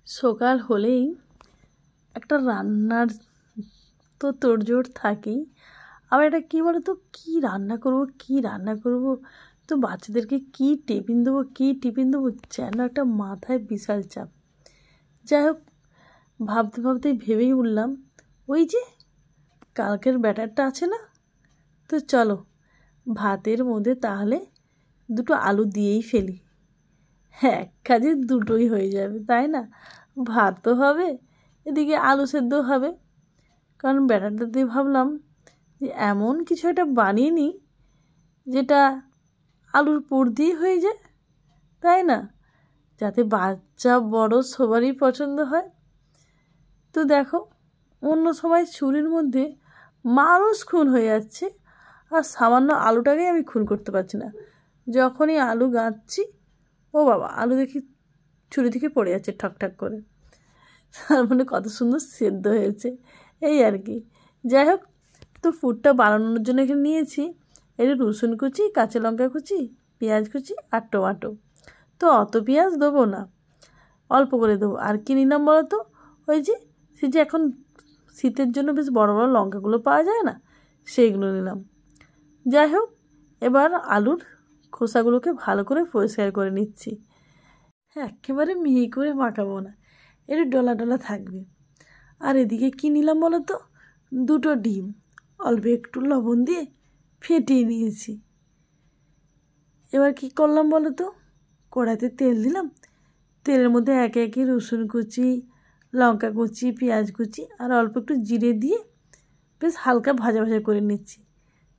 সকাল হলেই একটা রান্নার তো তোড়জোড় থাকেই। আবার এটা কী বলো তো, কী রান্না করব, তো বাচ্চাদেরকে কী টিফিন দেবো যেন একটা মাথায় বিশাল চাপ। যাই হোক, ভাবতে ভাবতে ভেবেই উঠলাম, ওই যে কালকের ব্যাটারটা আছে না, তো চলো ভাতের মধ্যে তাহলে দুটো আলু দিয়েই ফেলি। হ্যাঁ, এক কাজে দুটোই হয়ে যাবে, তাই না? ভাতও হবে, এদিকে আলু সেদ্ধও হবে। কারণ ব্যাটারটা দিয়ে ভাবলাম যে এমন কিছু একটা বানিয়ে নিই যেটা আলুর পুর দিয়ে হয়ে যায়, তাই না? যাতে বাচ্চা বড় সবারই পছন্দ হয়। তো দেখো, অন্য সময় ছুরির মধ্যে মানুষ খুন হয়ে যাচ্ছে, আর সামান্য আলুটাকেই আমি খুন করতে পারছি না। যখনই আলু গাঁথছি, ও বাবা, আলু দেখি ছুরি থেকে পড়ে যাচ্ছে ঠকঠক করে। তার মানে কত সুন্দর সেদ্ধ হয়েছে, এই আর কি। যাই হোক, তো ফুডটা বানানোর জন্য এখানে নিয়েছি একটু রসুন কুচি, কাঁচা লঙ্কা কুচি, পেঁয়াজ কুচি আর টমেটো। তো অত পেঁয়াজ দেবো না, অল্প করে দেবো। আর কী নিলাম বলো তো, ওই যে সে যে এখন শীতের জন্য বেশ বড় বড় লঙ্কাগুলো পাওয়া যায় না, সেইগুলো নিলাম। যাই হোক, এবার আলুর খোসাগুলোকে ভালো করে পরিষ্কার করে নিচ্ছি। হ্যাঁ, একেবারে মিহি করে মাখাবো না, একটু ডলা ডলা থাকবে। আর এদিকে কী নিলাম বলো তো, দুটো ডিম অল্প একটু লবণ দিয়ে ফেটিয়ে নিয়েছি। এবার কি করলাম বলো তো, কড়াইতে তেল দিলাম, তেলের মধ্যে একে একে রসুন কুচি, লঙ্কা কুচি, পেঁয়াজ কুচি আর অল্প একটু জিরে দিয়ে বেশ হালকা ভাজা ভাজা করে নিচ্ছি।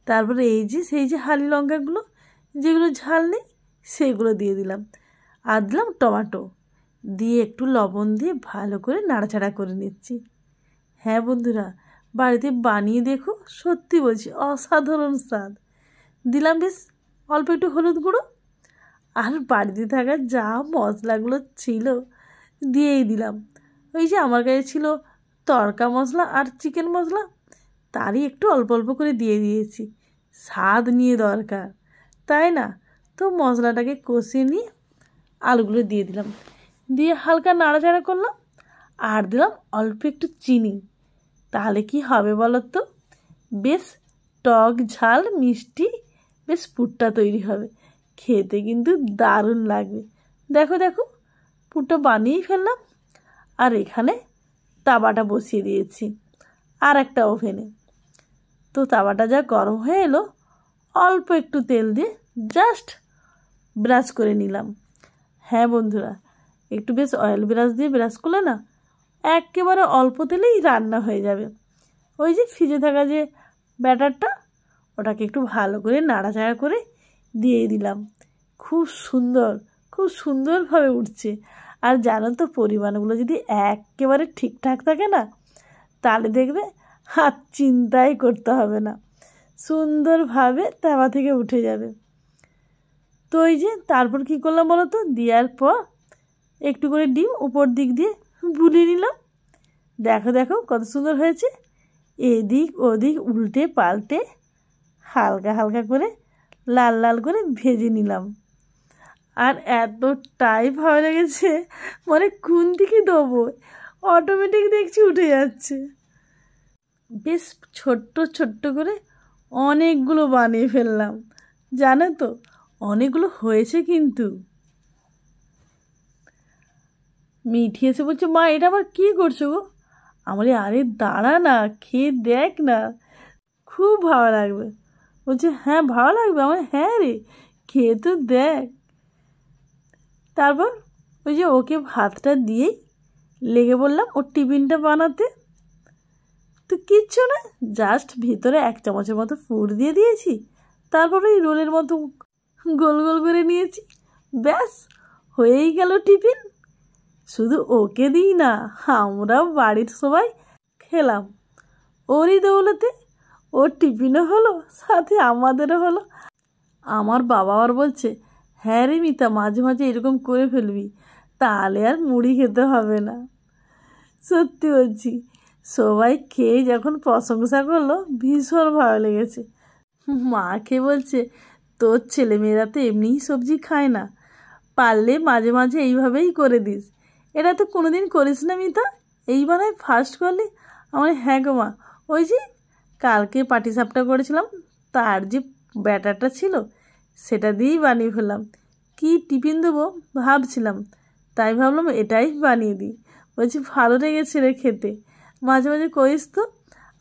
তারপরে সেই যে হালি লঙ্কাগুলো যেগুলো ঝাল নেই, সেইগুলো দিয়ে দিলাম। আর দিলাম টমেটো দিয়ে একটু লবণ দিয়ে ভালো করে নাড়াচাড়া করে নিচ্ছি। হ্যাঁ বন্ধুরা, বাড়িতে বানিয়ে দেখো, সত্যি বলছি অসাধারণ স্বাদ। দিলাম বেশ অল্প একটু হলুদ গুঁড়ো, আর বাড়িতে থাকা যা মশলাগুলো ছিল দিয়েই দিলাম। ওই যে আমার কাছে ছিল তড়কা মশলা আর চিকেন মশলা, তারই একটু অল্প অল্প করে দিয়ে দিয়েছি। স্বাদ নিয়ে দরকার, তাই না? তো মশলাটাকে কষিয়ে নিয়ে আলুগুলো দিয়ে দিলাম, দিয়ে হালকা নাড়াচাড়া করলাম। আর দিলাম অল্প একটু চিনি। তাহলে কি হবে বলো তো, বেশ টক ঝাল মিষ্টি বেশ পুরটা তৈরি হবে, খেতে কিন্তু দারুণ লাগবে। দেখো দেখো, পুরটা বানিয়েই ফেললাম। আর এখানে তাওয়াটা বসিয়ে দিয়েছি আর একটা ওভেনে। তো তাওয়াটা যা গরম হয়ে এলো, অল্প একটু তেল দিয়ে জাস্ট ব্রাশ করে নিলাম। হ্যাঁ বন্ধুরা, একটু বেশ অয়েল ব্রাশ দিয়ে ব্রাশ করলে না, একেবারে অল্প তেলেই রান্না হয়ে যাবে। ওই যে ফ্রিজে থাকা যে ব্যাটারটা, ওটাকে একটু ভালো করে নাড়াচাড়া করে দিয়ে দিলাম। খুব সুন্দরভাবে উঠছে। আর জানো তো, পরিমাণগুলো যদি একেবারে ঠিকঠাক থাকে না, তাহলে দেখবে হাত চিন্তাই করতে হবে না, সুন্দরভাবে তাওয়া থেকে উঠে যাবে। তো ওই যে তারপর কী করলাম বলো তো, দেওয়ার পর একটু করে ডিম উপর দিক দিয়ে বুলিয়ে নিলাম। দেখো দেখো কত সুন্দর হয়েছে। এদিক ওদিক উল্টে পাল্টে হালকা হালকা করে লাল লাল করে ভেজে নিলাম। আর এতটাই ভালো লেগেছে, মানে কোন দিকে দেবো অটোমেটিক দেখছি উঠে যাচ্ছে। বেশ ছোট্ট ছোট্ট করে অনেকগুলো বানিয়ে ফেললাম, জানো তো, অনেকগুলো হয়েছে কিন্তু। মিঠি এসে বলছে, মা এটা আবার কী করছো গো? আমার আরে দাঁড়া না, খেয়ে দেখ না, খুব ভালো লাগবে। বলছে হ্যাঁ ভালো লাগবে আমার, হ্যাঁ রে খেয়ে তো দেখ। তারপর ওই যে ওকে ভাতটা দিয়েই লেগে বললাম ওর টিফিনটা বানাতে। তো কিচ্ছু না, জাস্ট ভিতরে 1 চামচের মতো পুর দিয়ে দিয়েছি, তারপর ওই রোলের মতো গোল গোল করে নিয়েছি, ব্যাস হয়েই গেল টিফিন। শুধু ওকে দিই না, আমরাও বাড়ির সবাই খেলাম। ওরই দৌলতে ওর টিফিনও হলো, সাথে আমাদেরও হলো। আমার বাবা আবার বলছে, হ্যাঁ রে মিতা, মাঝে মাঝে এরকম করে ফেলবি, তাহলে আর মুড়ি খেতে হবে না। সত্যি বলছি, সবাই খেয়ে যখন প্রশংসা করলো, ভীষণ ভালো লেগেছে। মা খেয়ে বলছে, তোর ছেলেমেয়েরা তো এমনিই সবজি খায় না, পারলে মাঝে মাঝে এইভাবেই করে দিস, এটা তো কোনোদিন করিস না মিতা, এইবারে ফার্স্ট করলি? আমার হ্যাঁ গো মা, ওই যে কালকে পাটিসাপটা করেছিলাম তার যে ব্যাটারটা ছিল সেটা দিয়েই বানিয়ে ফেললাম। কি টিফিন দেবো ভাবছিলাম, তাই ভাবলাম এটাই বানিয়ে দিই। বলছি ভালো লেগেছে রে খেতে, মাঝে মাঝে করিস তো,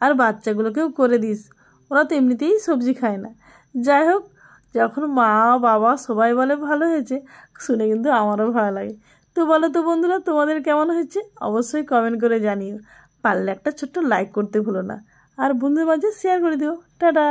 আর বাচ্চাগুলোকেও করে দিস, ওরা তো এমনিতেই সবজি খায় না। যাই হোক, যখন মা বাবা সবাই বলে ভালো হয়েছে, শুনে কিন্তু আমারও ভালো লাগে। তো বলো তো বন্ধুরা, তোমাদের কেমন হয়েছে অবশ্যই কমেন্ট করে জানিও। পারলে একটা ছোট্ট লাইক করতে ভুলো না, আর বন্ধুদের মাঝে শেয়ার করে দিও। টাটা।